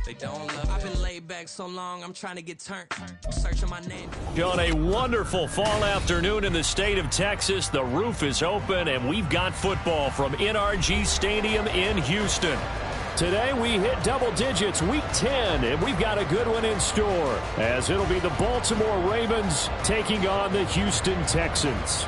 They don't love it. I've been laid back so long, I'm trying to get turned. Searching my name. On a wonderful fall afternoon in the state of Texas, the roof is open, and we've got football from NRG Stadium in Houston. Today we hit double digits, week 10, and we've got a good one in store, as it'll be the Baltimore Ravens taking on the Houston Texans.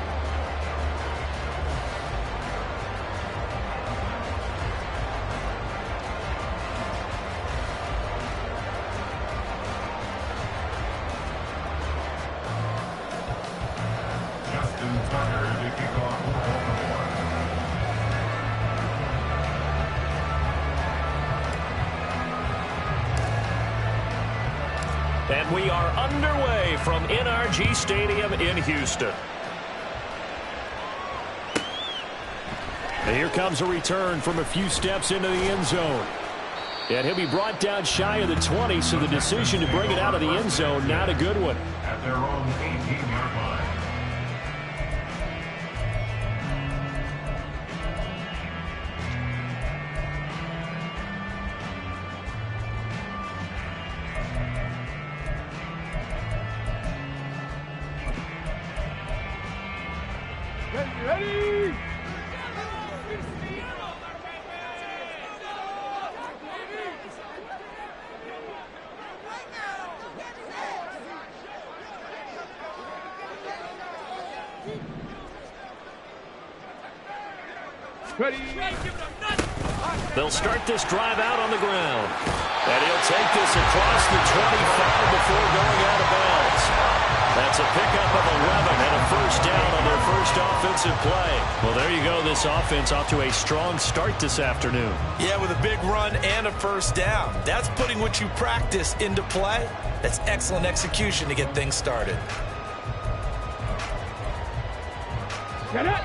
And we are underway from NRG Stadium in Houston. And here comes a return from a few steps into the end zone. And he'll be brought down shy of the 20, so the decision to bring it out of the end zone, not a good one. At their own 18-yard line. Ready? Ready? They'll start this drive out on the ground. And he'll take this across the 25 before going out of bounds. That's a pickup of 11 and a first down on their first offensive play. Well, there you go. This offense off to a strong start this afternoon. Yeah, with a big run and a first down. That's putting what you practice into play. That's excellent execution to get things started. Get it!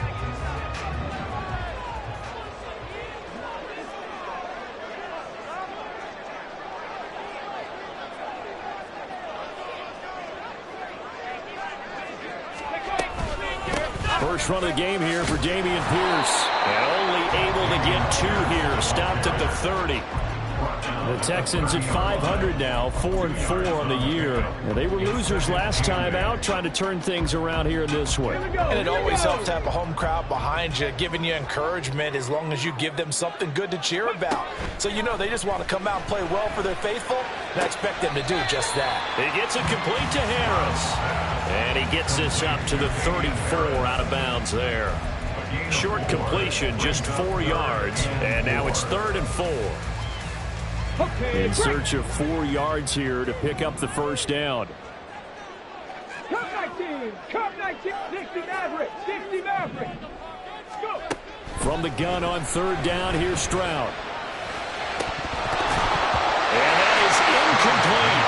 First run of the game here for Dameon Pierce. And only able to get 2 here. Stopped at the 30. The Texans at 500 now, 4-4 on the year. And they were losers last time out, trying to turn things around here in this one. And it always helps to have a home crowd behind you, giving you encouragement as long as you give them something good to cheer about. So you know they just want to come out and play well for their faithful, and I expect them to do just that. He gets it complete to Harris. And he gets this up to the 34 out of bounds there. Short completion, just 4 yards. And now it's 3rd and 4. In search of 4 yards here to pick up the first down. Come 19! Come 19! 60 Maverick! 60 Maverick! Let's go! From the gun on 3rd down, here's Stroud. And that is incomplete.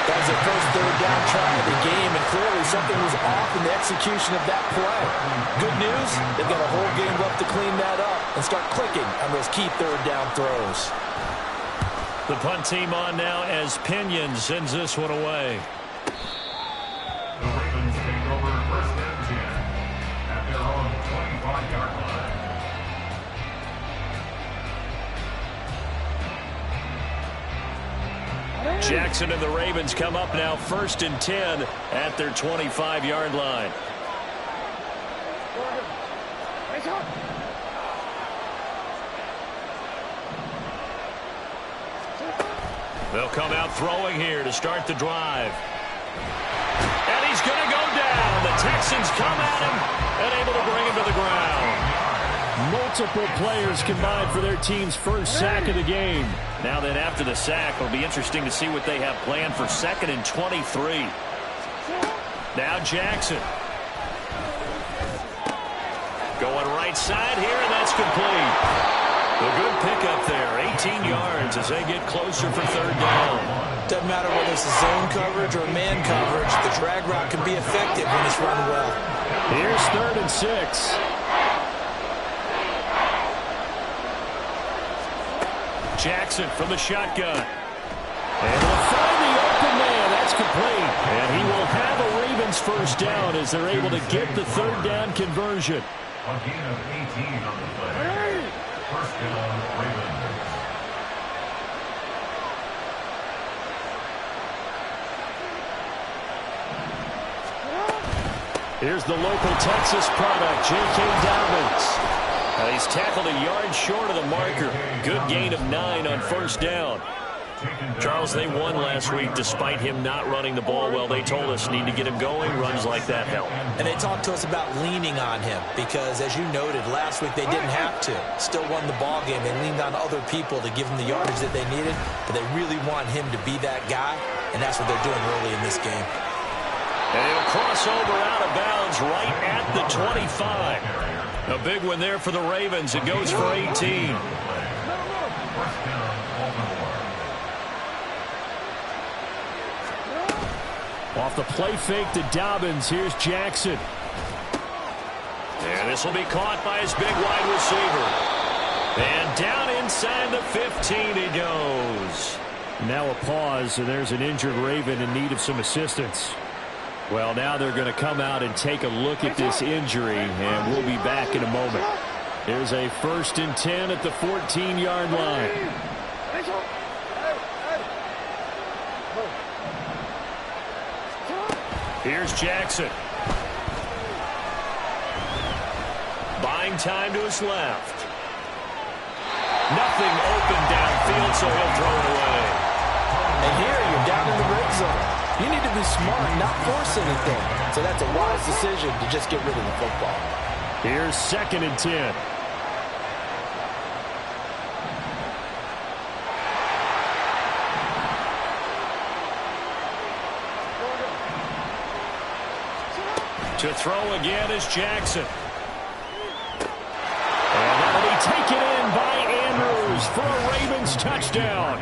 That was the first 3rd down try of the game, and clearly something was off in the execution of that play. Good news, they've got a whole game left to clean that up and start clicking on those key 3rd down throws. The punt team on now as Pinion sends this one away. The Ravens take over 1st and 10 at their own 25-yard line. Jackson and the Ravens come up now 1st and 10 at their 25-yard line. They'll come out throwing here to start the drive. And he's going to go down. The Texans come at him and able to bring him to the ground. Multiple players combined for their team's first sack of the game. Now then, after the sack, it'll be interesting to see what they have planned for 2nd and 23. Now Jackson. Going right side here, and that's complete. A good pickup there, 18 yards as they get closer for 3rd down. Doesn't matter whether it's a zone coverage or man coverage, the drag route can be effective when it's run well. Here's 3rd and 6. Jackson from the shotgun. And they'll find the open man. That's complete. And he will have a Ravens first down as they're able to get the 3rd down conversion. A gain of 18 on the play. First down, Ravens. Here's the local Texas product, J.K. Dobbins. He's tackled a yard short of the marker. Good gain of 9 on first down. Charles, they won last week despite him not running the ball well. They told us need to get him going. Runs like that help. And they talked to us about leaning on him because, as you noted, last week they didn't have to. Still won the ball game. They leaned on other people to give them the yardage that they needed, but they really want him to be that guy, and that's what they're doing early in this game. And he'll cross over out of bounds right at the 25. A big one there for the Ravens. It goes for 18. Off the play fake to Dobbins. Here's Jackson. And this will be caught by his big wide receiver. And down inside the 15 he goes. Now a pause, and there's an injured Raven in need of some assistance. Well, now they're going to come out and take a look at this injury, and we'll be back in a moment. There's a 1st and 10 at the 14-yard line. Here's Jackson. Buying time to his left. Nothing open downfield, so he'll throw it away. And here you're down in the red zone. You need to be smart, not force anything. So that's a wise decision to just get rid of the football. Here's 2nd and 10. To throw again is Jackson. And that'll be taken in by Andrews for a Ravens touchdown.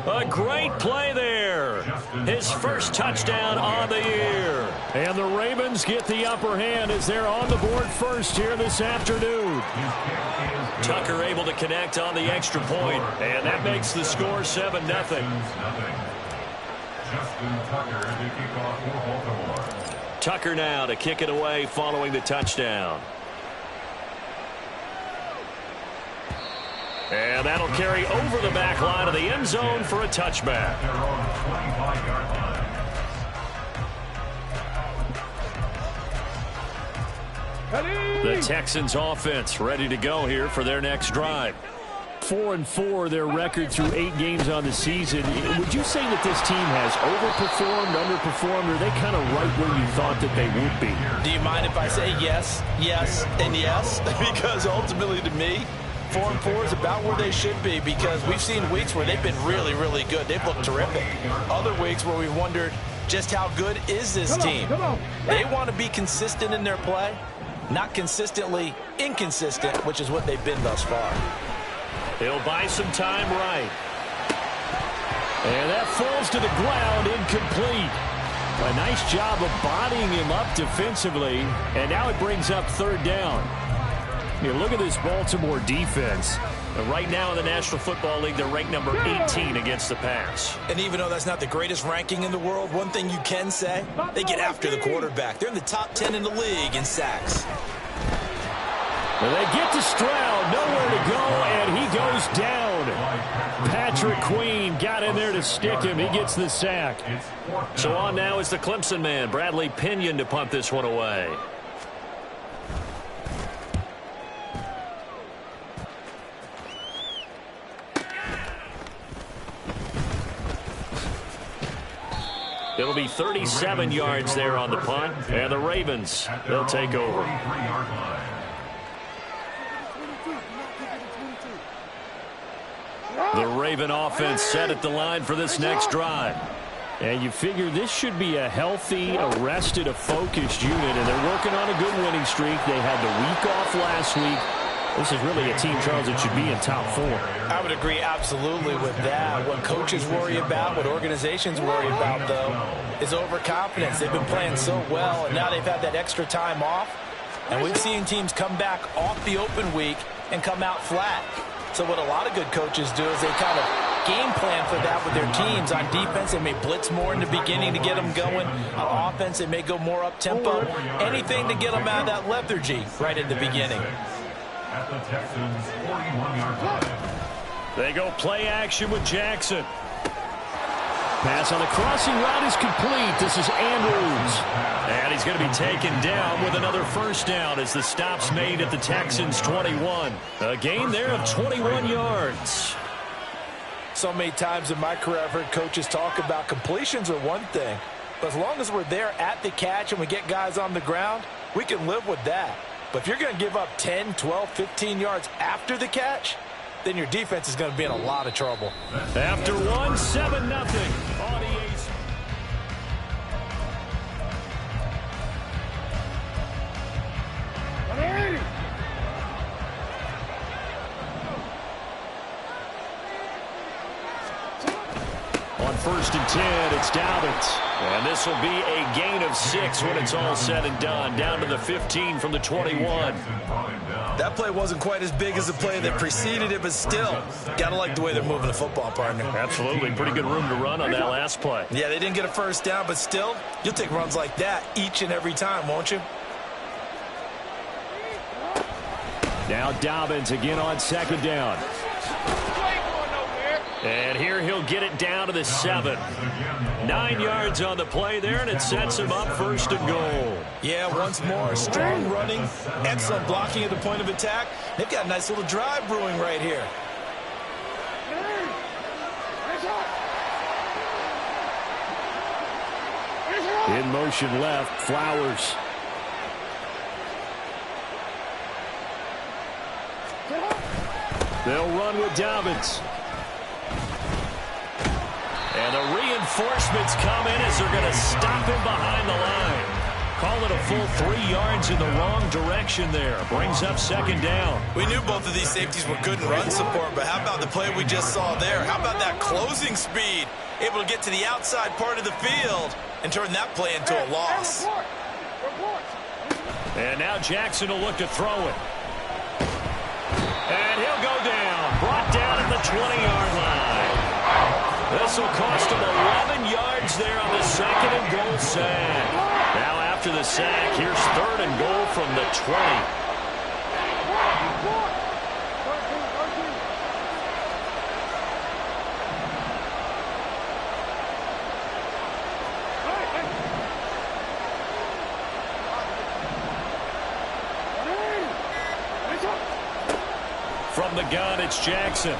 A great play there. His first touchdown on the year. And the Ravens get the upper hand as they're on the board first here this afternoon. Tucker able to connect on the extra point, and that makes the score 7-0. Tucker now to kick it away following the touchdown. And that'll carry over the back line of the end zone for a touchback. The Texans offense ready to go here for their next drive. 4-4 their record through 8 games on the season. Would you say that this team has overperformed, underperformed, or are they kind of right where you thought that they would be? Do you mind if I say yes, yes, and yes? Because ultimately to me, 4-4 is about where they should be, because we've seen weeks where they've been really, really good. They've looked terrific. Other weeks where we wondered just how good is this team. They want to be consistent in their play, not consistently inconsistent, which is what they've been thus far. He'll buy some time right. And that falls to the ground, incomplete. A nice job of bodying him up defensively, and now it brings up 3rd down. Look at this Baltimore defense. Right now in the National Football League, they're ranked number 18 against the pass. And even though that's not the greatest ranking in the world, one thing you can say, they get after the quarterback. They're in the top 10 in the league in sacks. And they get to Stroud, nowhere to go, and he goes down. Patrick Queen got in there to stick him. He gets the sack. So on now is the Clemson man, Bradley Pinion, to punt this one away. It'll be 37 yards there on the punt, and the Ravens, they'll take over. The Raven offense set at the line for this next drive. And you figure this should be a healthy, arrested, a focused unit, and they're working on a good winning streak. They had the week off last week. This is really a team, Charles, that should be in top 4. I would agree absolutely with that. What coaches worry about, what organizations worry about, though, is overconfidence. They've been playing so well, and now they've had that extra time off. And we've seen teams come back off the open week and come out flat. So what a lot of good coaches do is they kind of game plan for that with their teams. On defense, they may blitz more in the beginning to get them going. On offense, they may go more up-tempo. Anything to get them out of that lethargy right at the beginning. At the Texans' 41-yard line. They go play action with Jackson. Pass on the crossing route is complete. This is Andrews. And he's going to be taken down with another first down as the stop's made at the Texans' 21. A gain there of 21 yards. So many times in my career I've heard coaches talk about completions are one thing, but as long as we're there at the catch and we get guys on the ground, we can live with that. But if you're going to give up 10, 12, 15 yards after the catch, then your defense is going to be in a lot of trouble. After 7-0. On 1st and 10, it's Dobbins. And this will be a gain of 6 when it's all said and done. Down to the 15 from the 21. That play wasn't quite as big as the play that preceded it, but still, gotta like the way they're moving the football, partner. Absolutely. Pretty good room to run on that last play. Yeah, they didn't get a first down, but still, you'll take runs like that each and every time, won't you? Now Dobbins again on 2nd down. And here he'll get it down to the 7. 9 yards on the play there, and it sets him up 1st and goal. Yeah, once more, strong running, excellent blocking at the point of attack. They've got a nice little drive brewing right here. In motion left, Flowers. They'll run with Dobbins. And the reinforcements come in as they're going to stop him behind the line. Call it a full 3 yards in the wrong direction there. Brings up 2nd down. We knew both of these safeties were good in run support, but how about the play we just saw there? How about that closing speed? Able to get to the outside part of the field and turn that play into a loss. And now Jackson will look to throw it. And he'll go down. Brought down at the 20-yard line. This will cost him 11 yards there on the 2nd and goal sack. Now after the sack, here's 3rd and goal from the 20. From the gun, it's Jackson.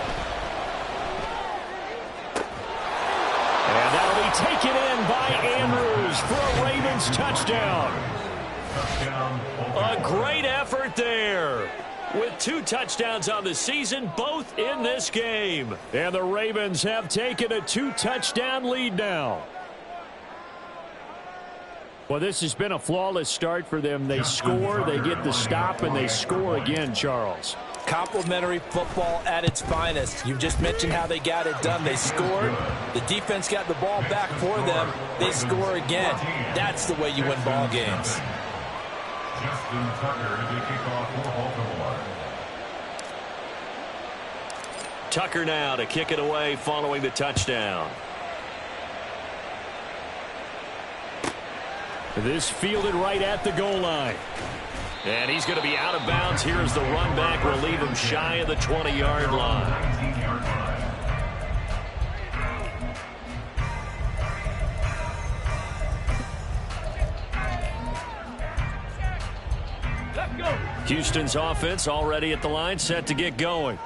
And that'll be taken in by Andrews for a Ravens touchdown. A great effort there. With 2 touchdowns on the season, both in this game. And the Ravens have taken a 2-touchdown lead now. Well, this has been a flawless start for them. They score, they get the stop, and they score again, Charles. Complimentary football at its finest. You've just mentioned how they got it done. They scored. The defense got the ball back for them. They score again. That's the way you win ball games. Justin Tucker to kick off for Baltimore. Tucker now to kick it away following the touchdown. This fielded right at the goal line. And he's going to be out of bounds here as the run back will leave him shy of the 20-yard line. 19-yard line. Let's go. Houston's offense already at the line, set to get going.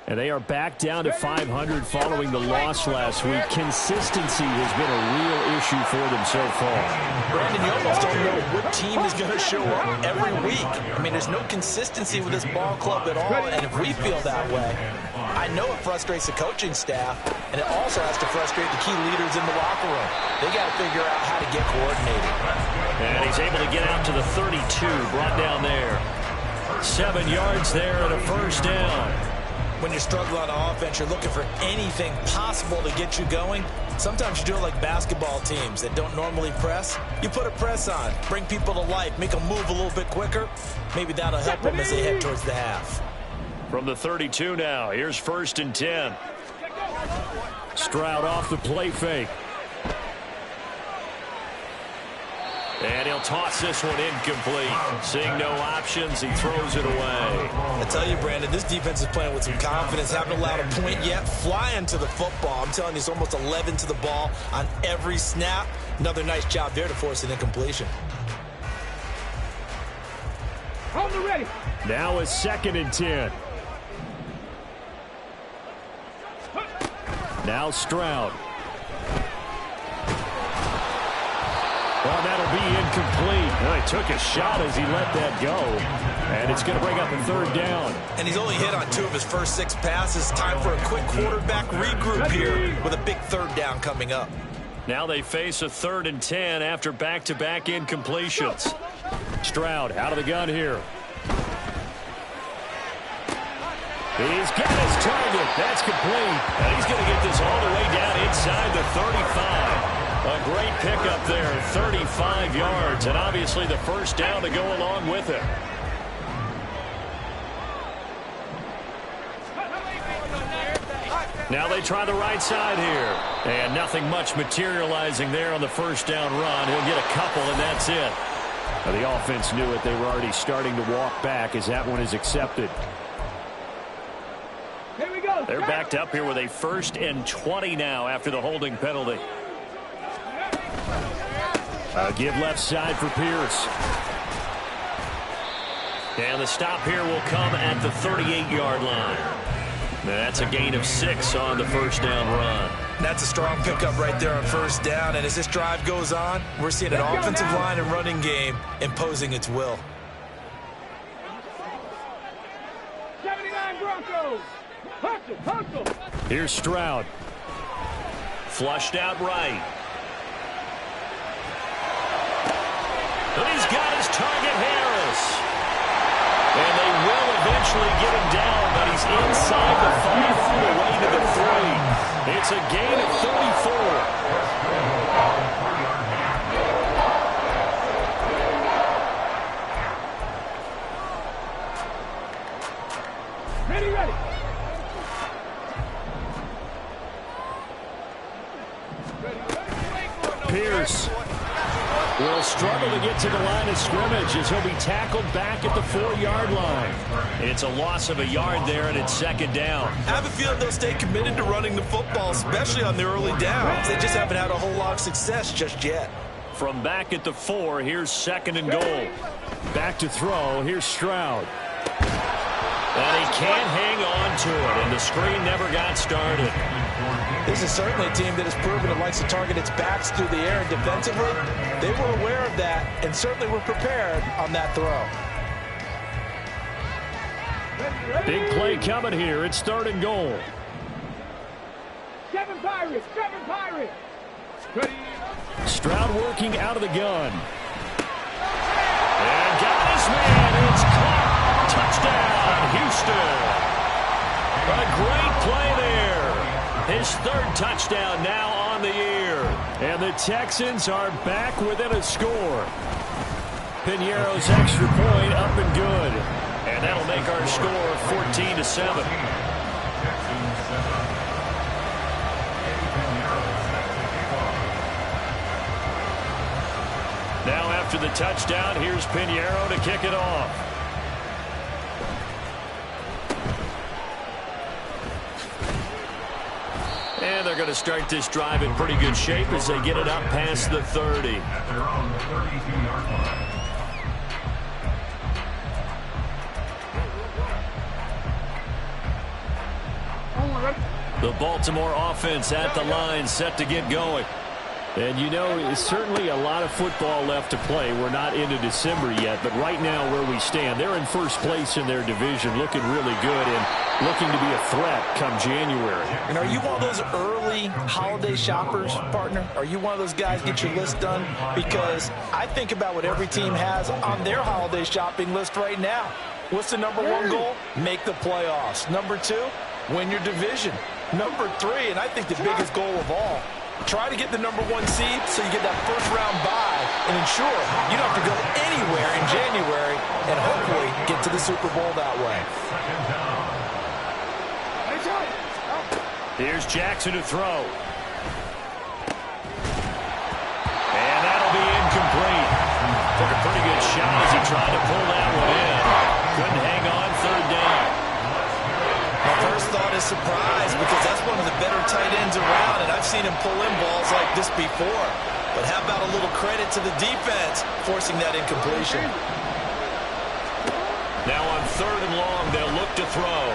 And they are back down to 500 following the loss last week. Consistency has been a real issue for them so far. Brandon, you almost don't know what team is going to show up every week. I mean, there's no consistency with this ball club at all, and if we feel that way, I know it frustrates the coaching staff, and it also has to frustrate the key leaders in the locker room. They got to figure out how to get coordinated. And he's able to get out to the 32, brought down there. 7 yards there and a first down. When you're struggling on offense, you're looking for anything possible to get you going. Sometimes you do it like basketball teams that don't normally press. You put a press on, bring people to life, make them move a little bit quicker. Maybe that'll help them as they head towards the half. From the 32 now, here's 1st and 10. Stroud off the play fake. And he'll toss this one incomplete. Seeing no options, he throws it away. I tell you, Brandon, this defense is playing with some confidence. Haven't allowed a point yet. Flying to the football. I'm telling you, it's almost 11 to the ball on every snap. Another nice job there to force an incompletion. Hold the ready. Now a 2nd and 10. Now Stroud. Well, that'll be incomplete. Well, he took a shot as he let that go. And it's going to bring up a 3rd down. And he's only hit on 2 of his first 6 passes. Time for a quick quarterback regroup here with a big 3rd down coming up. Now they face a 3rd and 10 after back-to-back incompletions. Stroud out of the gun here. He's got his target. That's complete. And he's going to get this all the way down inside the 35. A great pickup there, 35 yards, and obviously the 1st down to go along with it. Now they try the right side here. And nothing much materializing there on the 1st down run. He'll get a couple, and that's it. Now the offense knew it. They were already starting to walk back as that one is accepted. Here we go. They're backed up here with a 1st and 20 now after the holding penalty. Give left side for Pierce. And the stop here will come at the 38-yard line. That's a gain of 6 on the 1st down run. That's a strong pickup right there on 1st down. And as this drive goes on, we're seeing an offensive line and running game imposing its will. 79 Broncos. Hustle, hustle. Here's Stroud. Flushed out right. And he's got his target, Harris. And they will eventually get him down, but he's inside the 5 feet away to the 3. It's a gain of 34. Ready, ready. Pierce will struggle to get to the line of scrimmage as he'll be tackled back at the 4-yard line. It's a loss of a yard there, and it's 2nd down. I have a feeling they'll stay committed to running the football, especially on the early downs. They just haven't had a whole lot of success just yet. From back at the 4, here's 2nd and goal. Back to throw, here's Stroud. And he can't hang on to it, and the screen never got started. This is certainly a team that has proven it likes to target its backs through the air, and defensively, they were aware of that and certainly were prepared on that throw. Big play coming here. It's 3rd and goal. 7 Pirates, 7 Pirates. Ready. Stroud working out of the gun. And got his man. It's caught. Touchdown, Houston. A great play there. His 3rd touchdown now on the year. And the Texans are back within a score. Piñeiro's extra point up and good. And that'll make our score 14-7. Now after the touchdown, here's Piñeiro to kick it off. And they're going to start this drive in pretty good shape as they get it up past the 30. The Baltimore offense at the line, set to get going. And you know, it's certainly a lot of football left to play. We're not into December yet, but right now where we stand, they're in 1st place in their division, looking really good and looking to be a threat come January. And are you one of those early holiday shoppers, partner? Are you one of those guys get your list done? Because I think about what every team has on their holiday shopping list right now. What's the number 1 goal? Make the playoffs. Number 2, win your division. Number 3, and I think the biggest goal of all, try to get the number 1 seed so you get that 1st round bye and ensure you don't have to go anywhere in January and hopefully get to the Super Bowl that way. Here's Jackson to throw. And that'll be incomplete. shot as he tried to pull that one in. Couldn't hang on, third down. My first thought is surprise because that's one of the better tight ends around, and I've seen him pull in balls like this before. But how about a little credit to the defense forcing that incompletion? Now on third and long, they'll look to throw.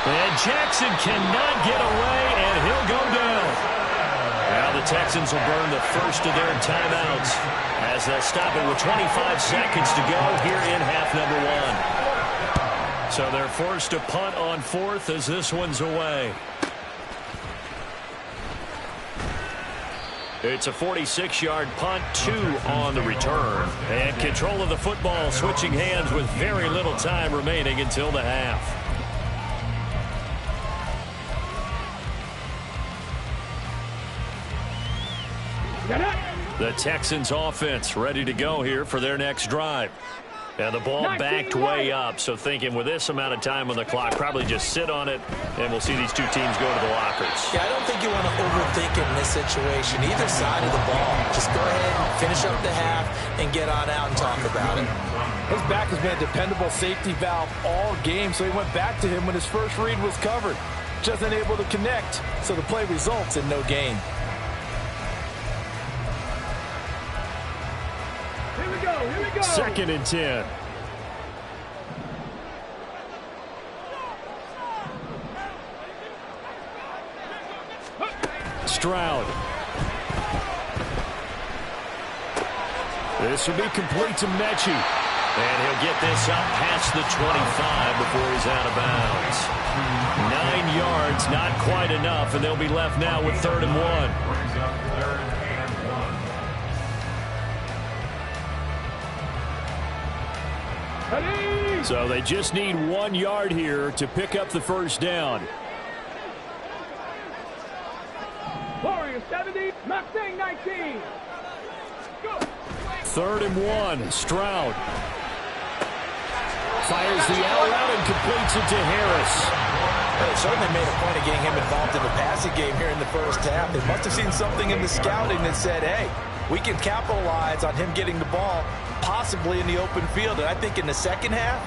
And Jackson cannot get away, and he'll go down. Now the Texans will burn the first of their timeouts as they'll stop it with 25 seconds to go here in half number one. So they're forced to punt on fourth as this one's away. It's a 46-yard punt, 2 on the return. And control of the football switching hands with very little time remaining until the half. The Texans offense ready to go here for their next drive. And the ball backed way up, so thinking with this amount of time on the clock, probably just sit on it, and we'll see these two teams go to the lockers. Yeah, I don't think you want to overthink it in this situation, either side of the ball. Just go ahead and finish up the half and get on out and talk about it. His back has been a dependable safety valve all game, so he went back to him when his first read was covered. Just unable to connect, so the play results in no gain. Here we go. 2nd and 10. Stroud. This will be complete to Mechie. And he'll get this up past the 25 before he's out of bounds. 9 yards, not quite enough, and they'll be left now with 3rd and 1. So they just need 1 yard here to pick up the first down. Warriors 70, Mustang 19. Go. 3rd and 1, Stroud. Fires the out route and completes it to Harris. They certainly made a point of getting him involved in the passing game here in the first half. They must have seen something in the scouting that said, hey, we can capitalize on him getting the ball possibly in the open field. And I think in the second half,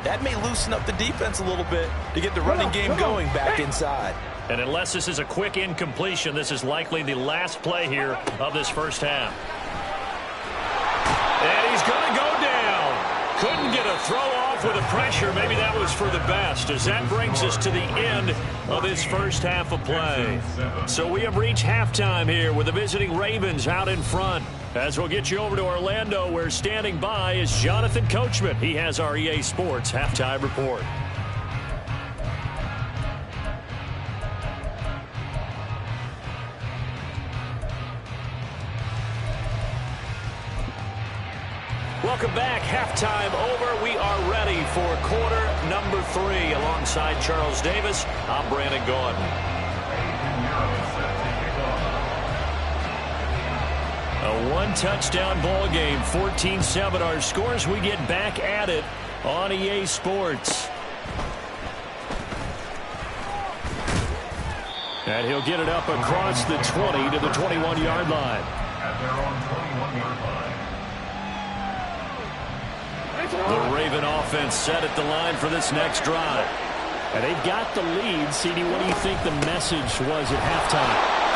that may loosen up the defense a little bit to get the running game going back inside. And unless this is a quick incompletion, this is likely the last play here of this first half. And he's going to go down. Couldn't get a throw off with the pressure. Maybe that was for the best, as that brings us to the end of this first half of play. So we have reached halftime here with the visiting Ravens out in front. As we'll get you over to Orlando, where standing by is Jonathan Coachman. He has our EA Sports halftime report. Welcome back. Halftime over. We are ready for quarter number 3. Alongside Charles Davis, I'm Brandon Gordon. A one-touchdown ball game, 14-7 our scores. We get back at it on EA Sports. And he'll get it up across the 20 to the 21-yard line. At their own 21-yard line. The Raven offense set at the line for this next drive. And they've got the lead. CD, what do you think the message was at halftime? I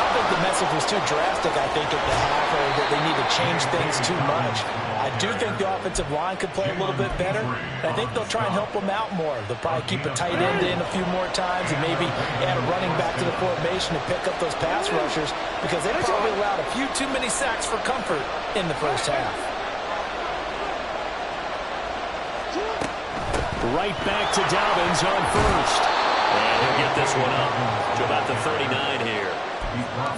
don't think the message was too drastic, I think, at the half, or that they need to change things too much. I do think the offensive line could play a little bit better. I think they'll try and help them out more. They'll probably keep a tight end in a few more times and maybe add a running back to the formation to pick up those pass rushers, because they probably allowed a few too many sacks for comfort in the first half. Right back to Dobbins on first. And he'll get this one up to about the 39 here.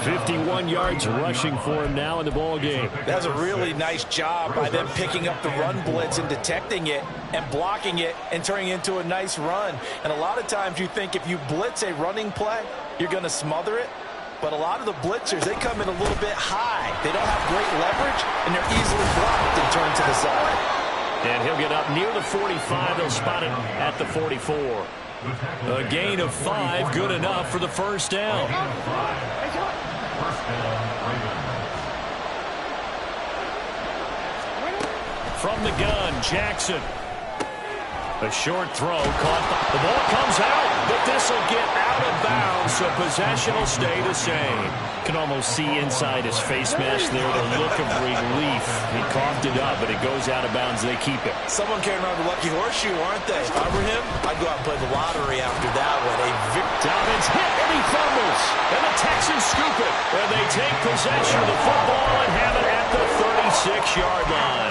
51 yards rushing for him now in the ball game. That's a really nice job by them picking up the run blitz and detecting it and blocking it and turning it into a nice run. And a lot of times you think if you blitz a running play, you're going to smother it. But a lot of the blitzers, they come in a little bit high. They don't have great leverage, and they're easily blocked and turned to the side. And he'll get up near the 45. They'll spot it at the 44. A gain of 5, good enough for the first down. From the gun, Jackson. A short throw caught. The ball comes out, but this will get out of bounds, so possession will stay the same. Can almost see inside his face mask there the look of relief. He coughed it up, but it goes out of bounds. They keep it. Someone came around the lucky horseshoe, aren't they? If I were him, I'd go out and play the lottery after that one. Dobbins hit, and he fumbles. And the Texans scoop it. And they take possession of the football and have it at the 36-yard line.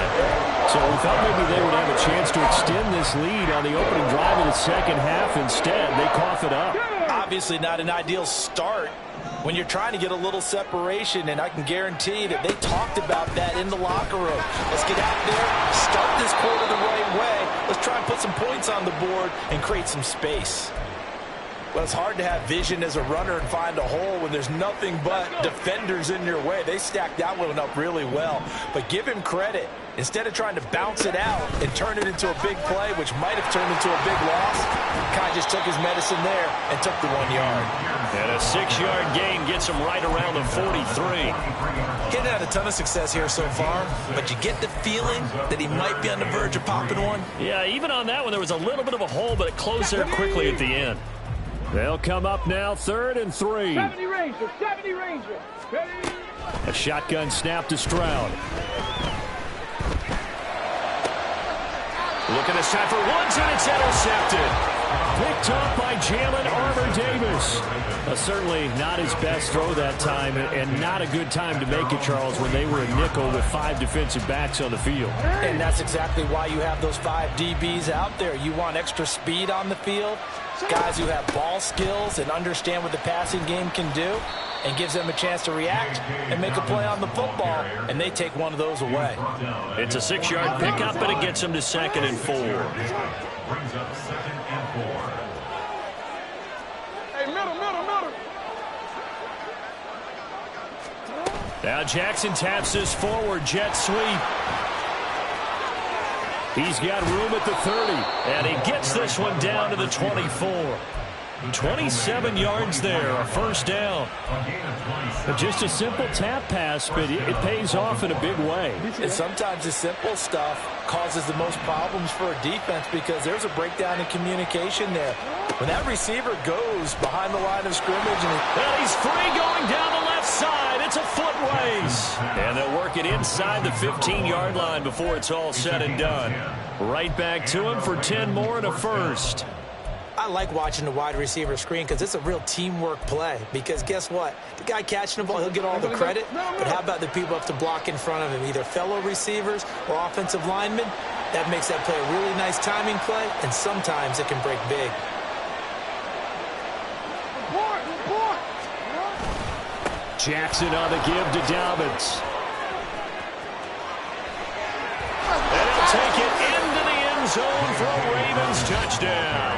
So we thought maybe they would have a chance to extend this lead on the opening drive in the second half. Instead, they cough it up. Obviously not an ideal start when you're trying to get a little separation, and I can guarantee that they talked about that in the locker room. Let's get out there, start this quarter the right way. Let's try and put some points on the board and create some space. Well, it's hard to have vision as a runner and find a hole when there's nothing but defenders in your way. They stacked that one up really well. But give him credit. Instead of trying to bounce it out and turn it into a big play, which might have turned into a big loss, kind of just took his medicine there and took the 1 yard. And a 6-yard gain gets him right around the 43. He hadn't had a ton of success here so far, but you get the feeling that he might be on the verge of popping one. Yeah, even on that one, there was a little bit of a hole, but it closed there quickly at the end. They'll come up now, 3rd and 3. 70 Rangers, 70 Rangers. Ready? A shotgun snap to Stroud. Looking this time for Woods, and it's intercepted. Picked up by Jalen Armour-Davis. Certainly not his best throw that time, and not a good time to make it, Charles, when they were a nickel with 5 defensive backs on the field. And that's exactly why you have those 5 DBs out there. You want extra speed on the field, guys who have ball skills and understand what the passing game can do, and gives them a chance to react and make a play on the football, and they take one of those away. It's a 6-yard pickup, but it gets them to 2nd and 4. Brings up 2nd and 4. Hey, middle. Now Jackson taps this forward jet sweep. He's got room at the 30, and he gets this one down to the 24. 27 yards there, a first down. Just a simple tap pass, but it pays off in a big way. And sometimes the simple stuff causes the most problems for a defense because there's a breakdown in communication there. When that receiver goes behind the line of scrimmage and he's free going down the left side. It's a foot race. And they'll work it inside the 15-yard line before it's all said and done. Right back to him for 10 more and a first. I like watching the wide receiver screen because it's a real teamwork play. Because guess what? The guy catching the ball, he'll get all the credit. But how about the people up to block in front of him, either fellow receivers or offensive linemen? That makes that play a really nice timing play, and sometimes it can break big. Jackson on the give to Dobbins. And he'll take it into the end zone for a Ravens touchdown.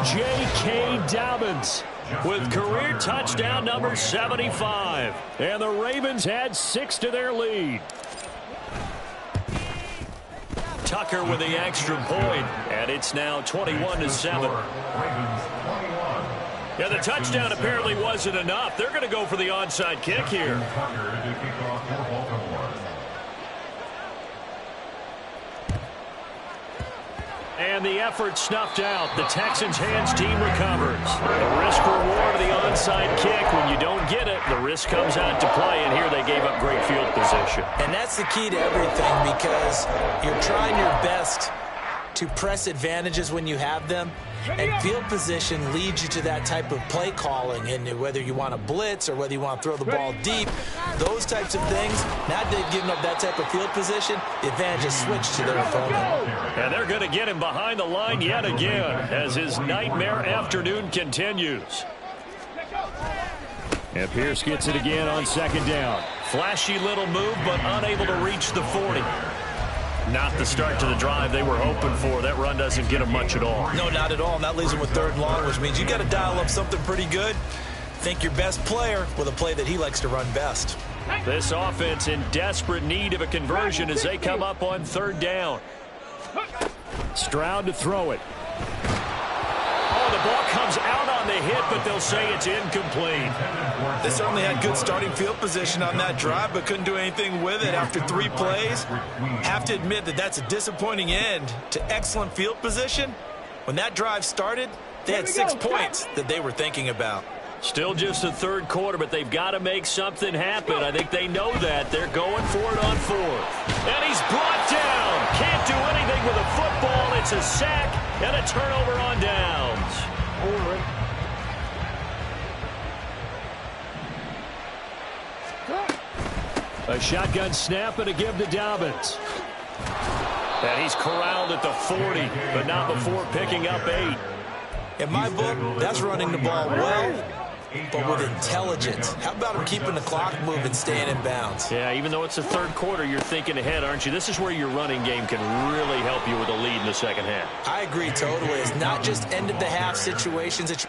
J.K. Dobbins with career touchdown number 75. And the Ravens had 6 to their lead. Tucker with the extra point, and it's now 21-7. Yeah, the touchdown apparently wasn't enough. They're going to go for the onside kick here. And the effort snuffed out. The Texans' hands team recovers. The risk-reward of the onside kick. When you don't get it, the risk comes out to play, and here they gave up great field position. And that's the key to everything because you're trying your best to press advantages when you have them. And field position leads you to that type of play calling. And whether you want to blitz or whether you want to throw the ball deep, those types of things, not giving up that type of field position, the advantage is switched to their opponent. And they're going to get him behind the line yet again as his nightmare afternoon continues. And Pierce gets it again on 2nd down. Flashy little move, but unable to reach the 40. Not the start to the drive they were hoping for. That run doesn't get them much at all. No, not at all. And that leaves them with 3rd and long, which means you got to dial up something pretty good. Think your best player with a play that he likes to run best. This offense in desperate need of a conversion as they come up on 3rd down. Stroud to throw it. Oh, the ball comes comes out on the hit, but they'll say it's incomplete. They certainly had good starting field position on that drive, but couldn't do anything with it after 3 plays. Have to admit that that's a disappointing end to excellent field position. When that drive started, they had 6 points that they were thinking about. Still just the third quarter, but they've got to make something happen. I think they know that. They're going for it on 4th. And he's brought down. Can't do anything with a football. It's a sack and a turnover on downs. A shotgun snap and a give to Dobbins. And he's corralled at the 40, but not before picking up 8. In my book, that's running the ball well, but with intelligence. How about him keeping the clock moving, staying in bounds? Yeah, even though it's the third quarter, you're thinking ahead, aren't you? This is where your running game can really help you with a lead in the second half. I agree totally. It's not just end-of-the-half situations. It's